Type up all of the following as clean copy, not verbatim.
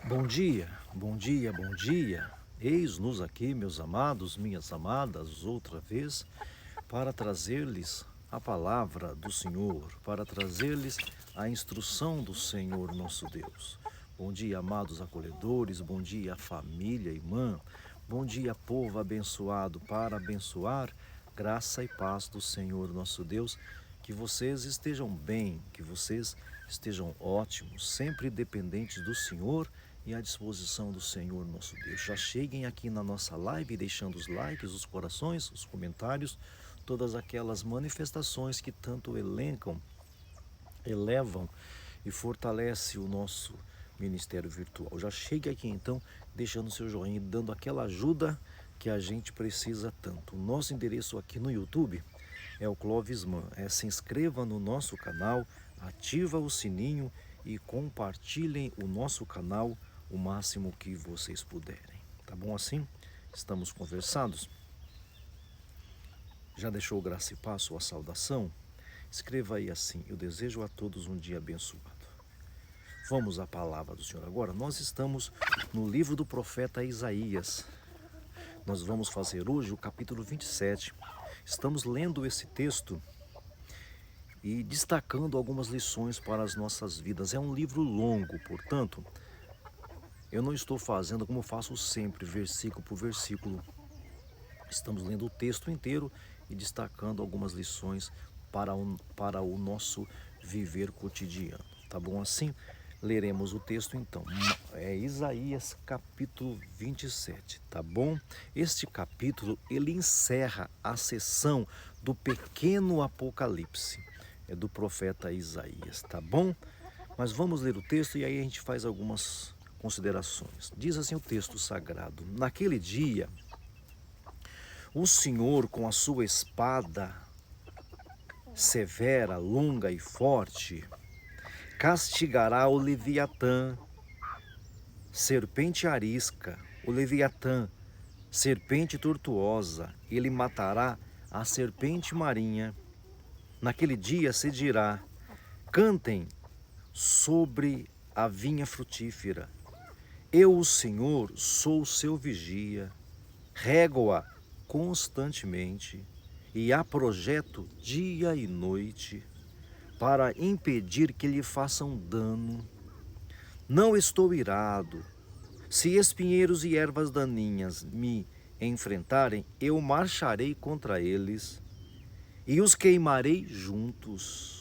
Bom dia, bom dia, bom dia. Eis-nos aqui, meus amados, minhas amadas, outra vez, para trazer-lhes a palavra do Senhor, para trazer-lhes a instrução do Senhor nosso Deus. Bom dia, amados acolhedores, bom dia, família, irmã, bom dia, povo abençoado, para abençoar, graça e paz do Senhor nosso Deus. Que vocês estejam bem, que vocês estejam ótimos, sempre dependentes do Senhor e à disposição do Senhor nosso Deus. Já cheguem aqui na nossa live deixando os likes, os corações, os comentários, todas aquelas manifestações que tanto elevam e fortalecem o nosso ministério virtual. Já chegue aqui então deixando seu joinha e dando aquela ajuda que a gente precisa tanto. O nosso endereço aqui no YouTube é o Clovis Man. Se inscreva no nosso canal, ativa o sininho e compartilhem o nosso canal o máximo que vocês puderem. Tá bom assim? Estamos conversados? Já deixou graça e paz sua saudação? Escreva aí assim: eu desejo a todos um dia abençoado. Vamos à palavra do Senhor agora. Nós estamos no livro do profeta Isaías. Nós vamos fazer hoje o capítulo 27. Estamos lendo esse texto e destacando algumas lições para as nossas vidas. É um livro longo, portanto, eu não estou fazendo como faço sempre, versículo por versículo. Estamos lendo o texto inteiro e destacando algumas lições para o nosso viver cotidiano. Tá bom assim? Leremos o texto então. É Isaías capítulo 27, tá bom? Este capítulo, ele encerra a sessão do pequeno Apocalipse. É do profeta Isaías, tá bom? Mas vamos ler o texto e aí a gente faz algumas considerações. Diz assim o texto sagrado: naquele dia, o Senhor com a sua espada severa, longa e forte, castigará o Leviatã, serpente arisca, o Leviatã, serpente tortuosa. Ele matará a serpente marinha. Naquele dia se dirá: cantem sobre a vinha frutífera. Eu, o Senhor, sou o seu vigia, rego-a constantemente e a projeto dia e noite, para impedir que lhe façam dano. Não estou irado. Se espinheiros e ervas daninhas me enfrentarem, eu marcharei contra eles e os queimarei juntos.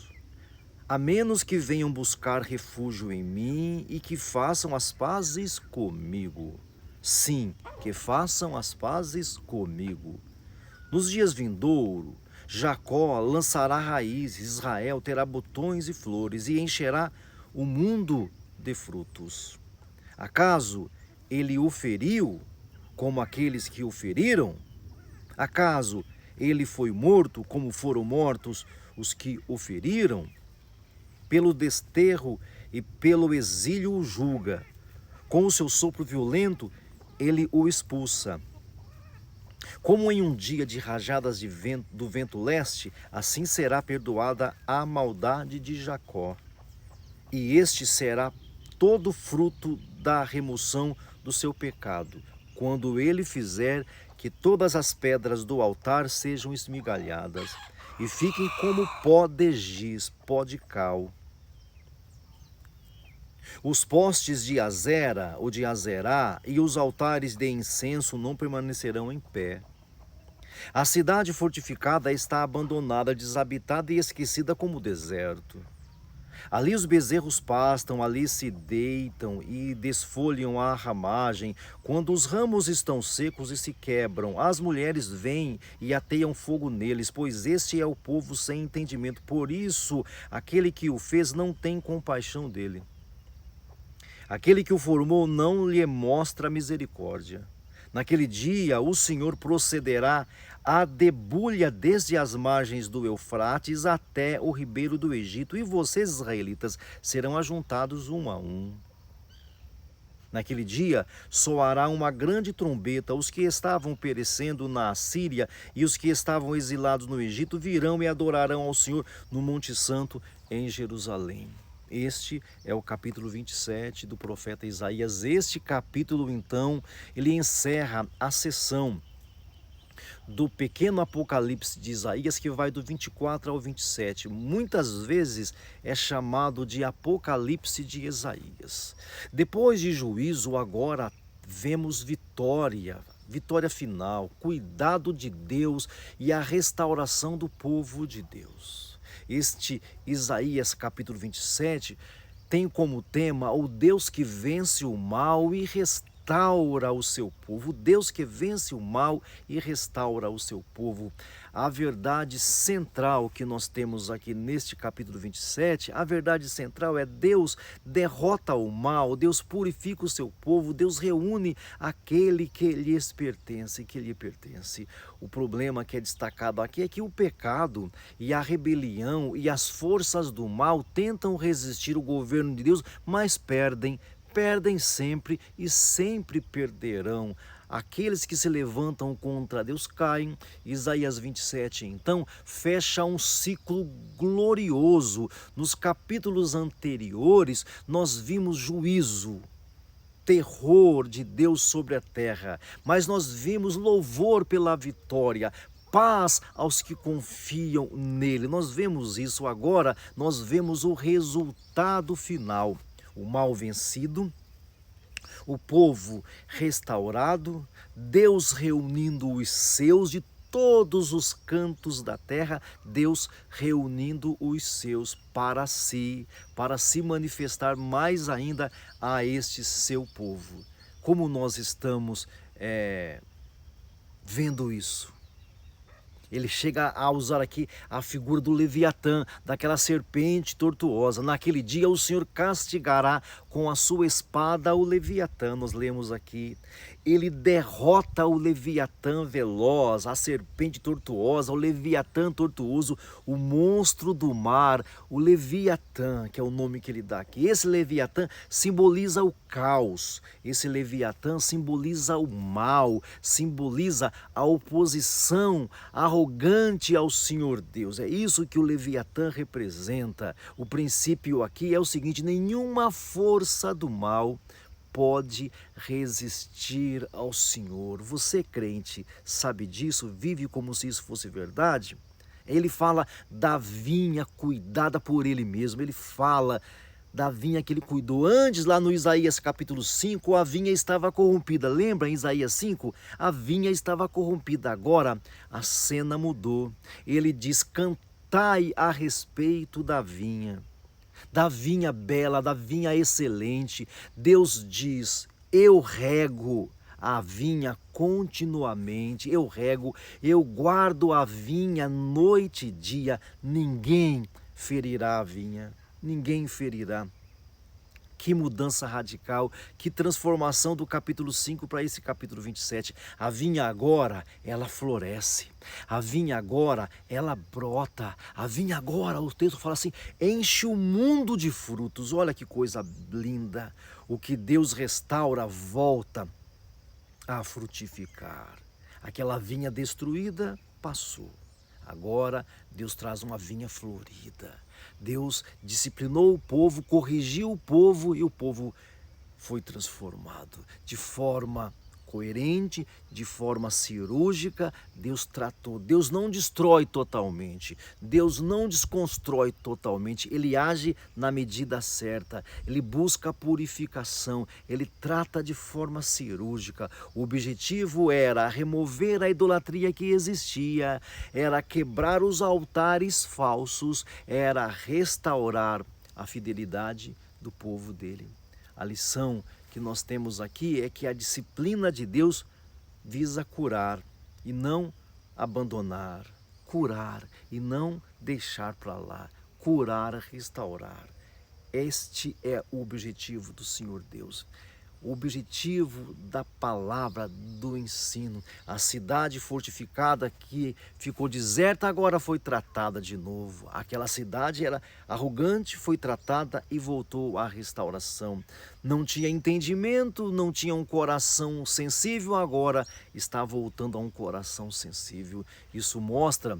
A menos que venham buscar refúgio em mim e que façam as pazes comigo. Sim, que façam as pazes comigo. Nos dias vindouros, Jacó lançará raízes, Israel terá botões e flores e encherá o mundo de frutos. Acaso ele o feriu como aqueles que o feriram? Acaso ele foi morto como foram mortos os que o feriram? Pelo desterro e pelo exílio o julga. Com o seu sopro violento, ele o expulsa. Como em um dia de rajadas do vento leste, assim será perdoada a maldade de Jacó. E este será todo fruto da remoção do seu pecado, quando ele fizer que todas as pedras do altar sejam esmigalhadas e fiquem como pó de giz, pó de cal. Os postes de Azera ou de Azerá e os altares de incenso não permanecerão em pé. A cidade fortificada está abandonada, desabitada e esquecida como deserto. Ali os bezerros pastam, ali se deitam e desfolham a ramagem. Quando os ramos estão secos e se quebram, as mulheres vêm e ateiam fogo neles, pois este é o povo sem entendimento. Por isso, aquele que o fez não tem compaixão dele. Aquele que o formou não lhe mostra misericórdia. Naquele dia o Senhor procederá à debulha desde as margens do Eufrates até o ribeiro do Egito, e vocês, israelitas, serão ajuntados um a um. Naquele dia soará uma grande trombeta, os que estavam perecendo na Assíria e os que estavam exilados no Egito virão e adorarão ao Senhor no Monte Santo em Jerusalém. Este é o capítulo 27 do profeta Isaías. Este capítulo, então, ele encerra a sessão do pequeno Apocalipse de Isaías, que vai do 24 ao 27. Muitas vezes é chamado de Apocalipse de Isaías. Depois de juízo, agora vemos vitória, vitória final, cuidado de Deus e a restauração do povo de Deus. Este Isaías capítulo 27 tem como tema o Deus que vence o mal e restaura o seu povo. O Deus que vence o mal e restaura o seu povo. A verdade central que nós temos aqui neste capítulo 27, a verdade central é: Deus derrota o mal, Deus purifica o seu povo, Deus reúne aquele que lhes pertence, que lhe pertence. O problema que é destacado aqui é que o pecado e a rebelião e as forças do mal tentam resistir o governo de Deus, mas perdem sempre e sempre perderão. Aqueles que se levantam contra Deus caem. Isaías 27, então, fecha um ciclo glorioso. Nos capítulos anteriores, nós vimos juízo, terror de Deus sobre a terra, mas nós vimos louvor pela vitória, paz aos que confiam nele. Nós vemos isso agora, nós vemos o resultado final: o mal vencido, o povo restaurado, Deus reunindo os seus de todos os cantos da terra, Deus reunindo os seus para se manifestar mais ainda a este seu povo. Como nós estamos vendo isso? Ele chega a usar aqui a figura do Leviatã, daquela serpente tortuosa. Naquele dia o Senhor castigará com a sua espada o Leviatã. Nós lemos aqui: ele derrota o Leviatã veloz, a serpente tortuosa, o Leviatã tortuoso, o monstro do mar, o Leviatã, que é o nome que ele dá aqui. Esse Leviatã simboliza o caos, esse Leviatã simboliza o mal, simboliza a oposição arrogante ao Senhor Deus. É isso que o Leviatã representa. O princípio aqui é o seguinte: nenhuma força do mal pode resistir ao Senhor. Você, crente, sabe disso? Vive como se isso fosse verdade? Ele fala da vinha cuidada por ele mesmo. Ele fala da vinha que ele cuidou. Antes, lá no Isaías capítulo 5, a vinha estava corrompida. Lembra em Isaías 5? A vinha estava corrompida. Agora a cena mudou. Ele diz: cantai a respeito da vinha bela, da vinha excelente. Deus diz: eu rego a vinha continuamente, eu rego, eu guardo a vinha noite e dia, ninguém ferirá a vinha, ninguém ferirá. Que mudança radical, que transformação do capítulo 5 para esse capítulo 27. A vinha agora, ela floresce. A vinha agora, ela brota. A vinha agora, o texto fala assim, enche o mundo de frutos. Olha que coisa linda. O que Deus restaura volta a frutificar. Aquela vinha destruída passou. Agora Deus traz uma vinha florida. Deus disciplinou o povo, corrigiu o povo e o povo foi transformado de forma coerente, de forma cirúrgica. Deus tratou. Deus não destrói totalmente, Deus não desconstrói totalmente, Ele age na medida certa, Ele busca a purificação, Ele trata de forma cirúrgica. O objetivo era remover a idolatria que existia, era quebrar os altares falsos, era restaurar a fidelidade do povo dele. A lição que nós temos aqui é que a disciplina de Deus visa curar e não abandonar, curar e não deixar para lá, curar, restaurar. Este é o objetivo do Senhor Deus. O objetivo da palavra, do ensino. A cidade fortificada que ficou deserta agora foi tratada de novo. Aquela cidade era arrogante, foi tratada e voltou à restauração. Não tinha entendimento, não tinha um coração sensível, agora está voltando a um coração sensível. Isso mostra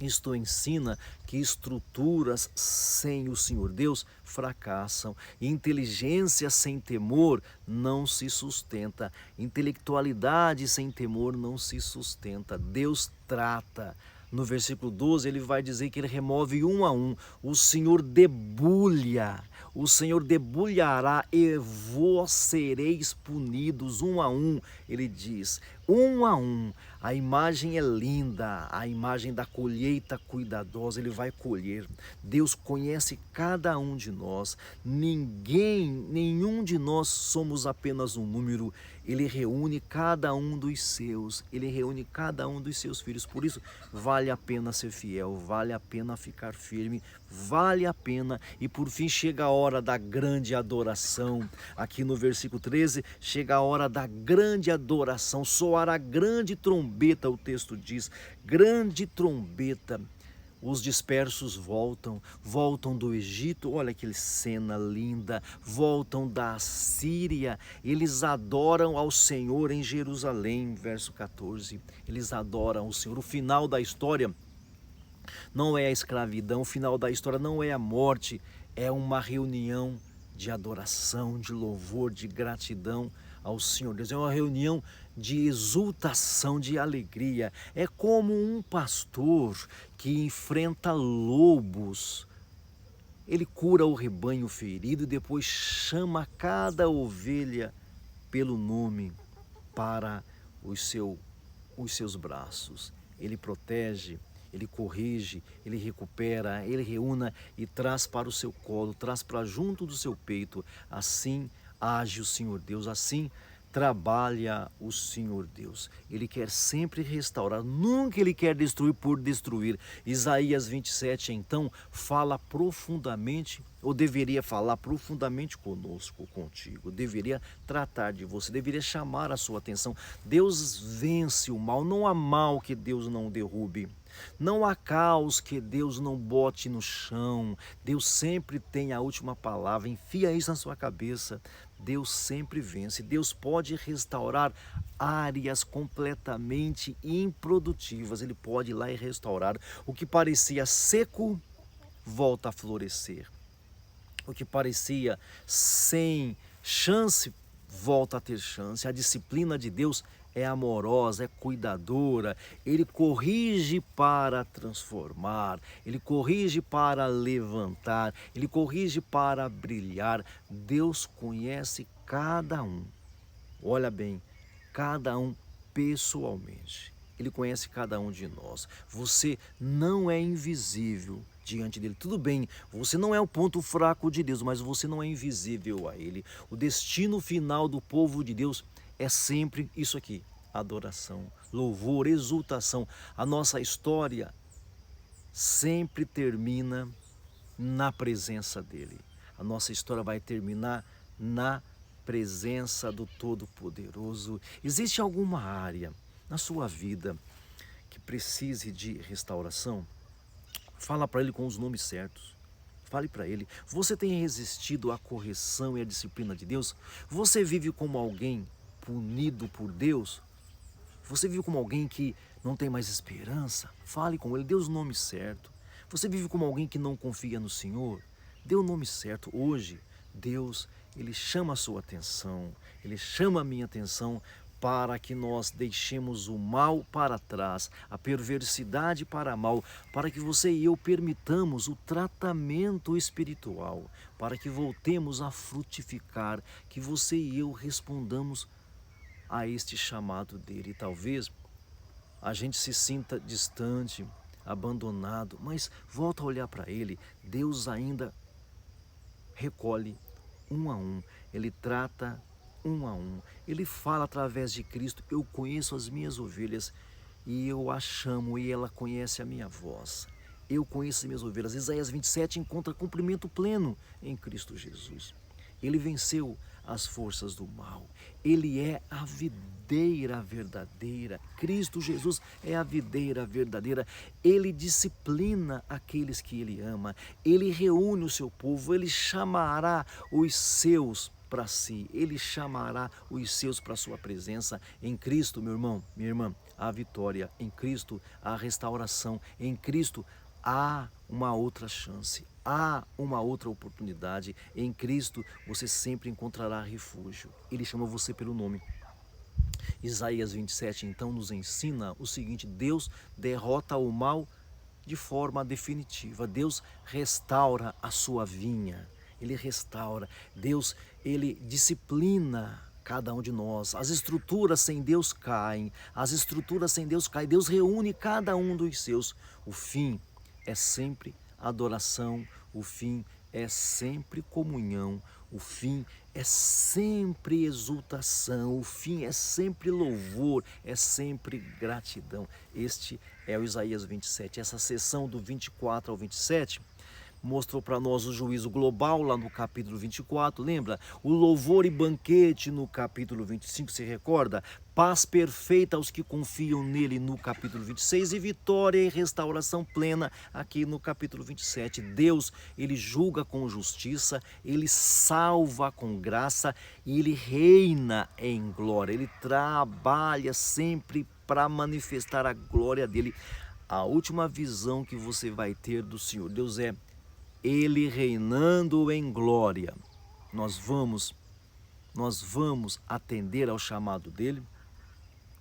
Isto ensina que estruturas sem o Senhor Deus fracassam. E inteligência sem temor não se sustenta. Intelectualidade sem temor não se sustenta. Deus trata. No versículo 12 ele vai dizer que ele remove um a um. O Senhor debulha. O Senhor debulhará e vós sereis punidos um a um. Ele diz, um a um. A imagem é linda, a imagem da colheita cuidadosa, ele vai colher. Deus conhece cada um de nós. Nenhum de nós somos apenas um número. Ele reúne cada um dos seus, ele reúne cada um dos seus filhos. Por isso, vale a pena ser fiel, vale a pena ficar firme, vale a pena. E por fim chega a hora da grande adoração. Aqui no versículo 13, chega a hora da grande adoração, soará grande trombeta, o texto diz, grande trombeta. Os dispersos voltam do Egito, olha que cena linda, voltam da Síria, eles adoram ao Senhor em Jerusalém, verso 14, eles adoram o Senhor. O final da história não é a escravidão, o final da história não é a morte, é uma reunião de adoração, de louvor, de gratidão ao Senhor Deus. É uma reunião de exultação, de alegria. É como um pastor que enfrenta lobos. Ele cura o rebanho ferido e depois chama cada ovelha pelo nome para os seus braços. Ele protege, ele corrige, ele recupera, ele reúne e traz para o seu colo, traz para junto do seu peito. Assim age o Senhor Deus, assim trabalha o Senhor Deus. Ele quer sempre restaurar, nunca ele quer destruir por destruir. Isaías 27 então fala profundamente, ou deveria falar profundamente conosco, contigo, deveria tratar de você, deveria chamar a sua atenção. Deus vence o mal, não há mal que Deus não derrube. Não há caos que Deus não bote no chão. Deus sempre tem a última palavra. Enfia isso na sua cabeça. Deus sempre vence. Deus pode restaurar áreas completamente improdutivas. Ele pode ir lá e restaurar. O que parecia seco, volta a florescer. O que parecia sem chance, volta a ter chance. A disciplina de Deus é amorosa, é cuidadora, ele corrige para transformar, ele corrige para levantar, ele corrige para brilhar. Deus conhece cada um, olha bem, cada um pessoalmente. Ele conhece cada um de nós. Você não é invisível diante dele. Tudo bem, você não é o ponto fraco de Deus, mas você não é invisível a ele. O destino final do povo de Deus é sempre isso aqui, adoração, louvor, exultação. A nossa história sempre termina na presença dele. A nossa história vai terminar na presença do Todo-Poderoso. Existe alguma área na sua vida que precise de restauração? Fala para ele com os nomes certos. Fale para ele. Você tem resistido à correção e à disciplina de Deus? Você vive como alguém punido por Deus? Você vive como alguém que não tem mais esperança? Fale com ele, dê os nomes certos. Você vive como alguém que não confia no Senhor? Dê o nome certo. Hoje, Deus, ele chama a sua atenção, ele chama a minha atenção para que nós deixemos o mal para trás, a perversidade para mal, para que você e eu permitamos o tratamento espiritual, para que voltemos a frutificar, que você e eu respondamos a este chamado dele. Talvez a gente se sinta distante, abandonado, mas volta a olhar para ele. Deus ainda recolhe um a um, ele trata um a um, ele fala através de Cristo. Eu conheço as minhas ovelhas e eu a chamo e ela conhece a minha voz. Eu conheço as minhas ovelhas. Isaías 27 encontra cumprimento pleno em Cristo Jesus. Ele venceu as forças do mal. Ele é a videira verdadeira. Cristo Jesus é a videira verdadeira. Ele disciplina aqueles que ele ama. Ele reúne o seu povo. Ele chamará os seus para si, Ele chamará os seus para a sua presença. Em Cristo, meu irmão, minha irmã, há vitória. Em Cristo há restauração. Em Cristo há uma outra chance, há uma outra oportunidade. Em Cristo você sempre encontrará refúgio. Ele chama você pelo nome. Isaías 27 então nos ensina o seguinte: Deus derrota o mal de forma definitiva. Deus restaura a sua vinha. Ele restaura. Deus, Ele disciplina cada um de nós. As estruturas sem Deus caem. As estruturas sem Deus caem. Deus reúne cada um dos seus. O fim é sempre adoração. O fim é sempre comunhão. O fim é sempre exultação, o fim é sempre louvor, é sempre gratidão. Este é o Isaías 27. Essa sessão do 24 ao 27 mostrou para nós o juízo global lá no capítulo 24, lembra? O louvor e banquete no capítulo 25, se recorda? Paz perfeita aos que confiam nele no capítulo 26 e vitória e restauração plena aqui no capítulo 27. Deus, Ele julga com justiça, Ele salva com graça e Ele reina em glória. Ele trabalha sempre para manifestar a glória dEle. A última visão que você vai ter do Senhor, Deus é Ele reinando em glória. Nós vamos atender ao chamado dEle,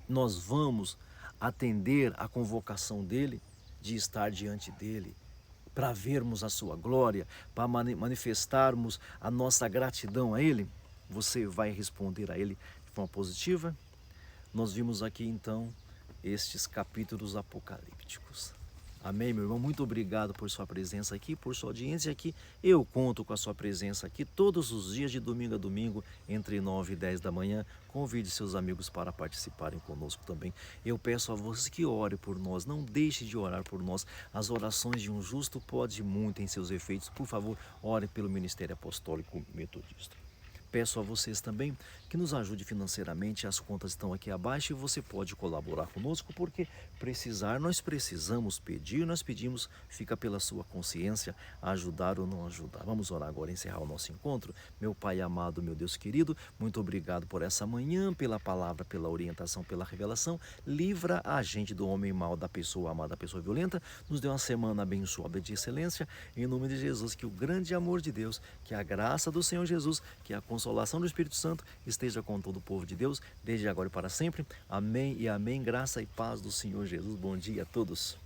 nós vamos atender à convocação dEle, de estar diante dEle, para vermos a sua glória, para manifestarmos a nossa gratidão a Ele. Você vai responder a Ele de forma positiva? Nós vimos aqui então estes capítulos apocalípticos. Amém, meu irmão? Muito obrigado por sua presença aqui, por sua audiência aqui. Eu conto com a sua presença aqui todos os dias, de domingo a domingo, entre 9 e 10 da manhã. Convide seus amigos para participarem conosco também. Eu peço a você que ore por nós, não deixe de orar por nós. As orações de um justo podem muito em seus efeitos. Por favor, ore pelo Ministério Apostólico Metodista. Peço a vocês também que nos ajude financeiramente, as contas estão aqui abaixo e você pode colaborar conosco, porque precisar, nós precisamos pedir, nós pedimos, fica pela sua consciência ajudar ou não ajudar. Vamos orar agora, encerrar o nosso encontro. Meu Pai amado, meu Deus querido, muito obrigado por essa manhã, pela palavra, pela orientação, pela revelação. Livra a gente do homem mau, da pessoa amada, da pessoa violenta. Nos dê uma semana abençoada de excelência, em nome de Jesus, que o grande amor de Deus, que a graça do Senhor Jesus, que a consolação do Espírito Santo esteja com todo o povo de Deus, desde agora e para sempre. Amém e amém. Graça e paz do Senhor Jesus. Bom dia a todos.